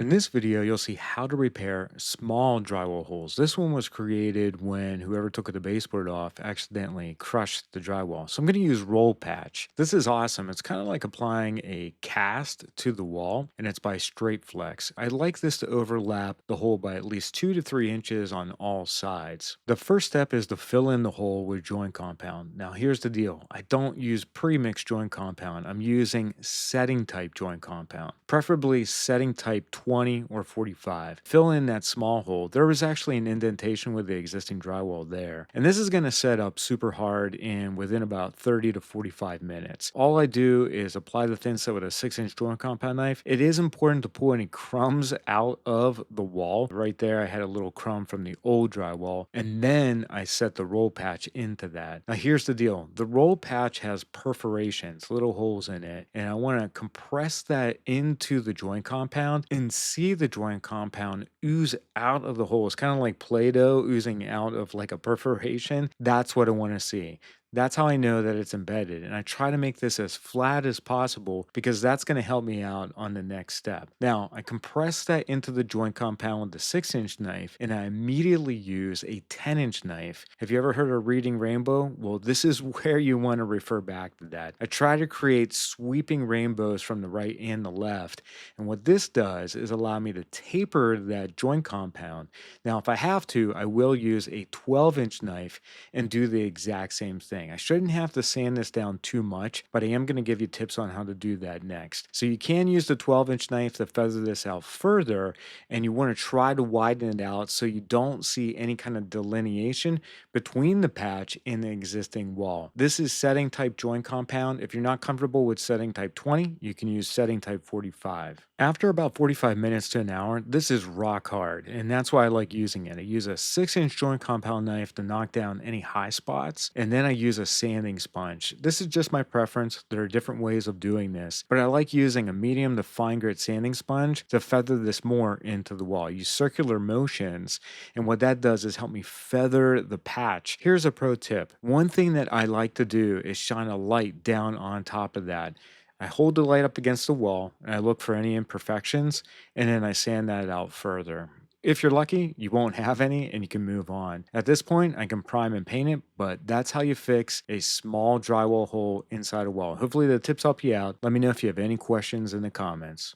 In this video, you'll see how to repair small drywall holes. This one was created when whoever took the baseboard off accidentally crushed the drywall. So I'm going to use Roll-Patch. This is awesome. It's kind of like applying a cast to the wall, and it's by Strait-Flex. I like this to overlap the hole by at least 2 to 3 inches on all sides. The first step is to fill in the hole with joint compound. Now here's the deal. I don't use pre-mixed joint compound. I'm using setting type joint compound, preferably setting type 20 or 45. Fill in that small hole. There was actually an indentation with the existing drywall there. And this is going to set up super hard in within about 30 to 45 minutes. All I do is apply the thin set with a 6-inch joint compound knife. It is important to pull any crumbs out of the wall. Right there, I had a little crumb from the old drywall. And then I set the roll patch into that. Now here's the deal. The roll patch has perforations, little holes in it. And I want to compress that into the joint compound and see the joint compound ooze out of the hole. It's kind of like Play-Doh oozing out of like a perforation. That's what I want to see. That's how I know that it's embedded. And I try to make this as flat as possible because that's going to help me out on the next step. Now, I compress that into the joint compound with the 6-inch knife, and I immediately use a 10-inch knife. Have you ever heard of reading rainbow? Well, this is where you want to refer back to that. I try to create sweeping rainbows from the right and the left. And what this does is allow me to taper that joint compound. Now, if I have to, I will use a 12-inch knife and do the exact same thing. I shouldn't have to sand this down too much, but I am going to give you tips on how to do that next. So you can use the 12-inch knife to feather this out further, and you want to try to widen it out so you don't see any kind of delineation between the patch and the existing wall. This is setting type joint compound. If you're not comfortable with setting type 20, you can use setting type 45. After about 45 minutes to an hour, this is rock hard, and that's why I like using it. I use a 6-inch joint compound knife to knock down any high spots, and then I use a sanding sponge. This is just my preference. There are different ways of doing this, but I like using a medium to fine grit sanding sponge to feather this more into the wall. Use circular motions, and what that does is help me feather the patch. Here's a pro tip. One thing that I like to do is shine a light down on top of that. I hold the light up against the wall and I look for any imperfections, and then I sand that out further. If you're lucky, you won't have any and you can move on. At this point, I can prime and paint it, but that's how you fix a small drywall hole inside a wall. Hopefully the tips help you out. Let me know if you have any questions in the comments.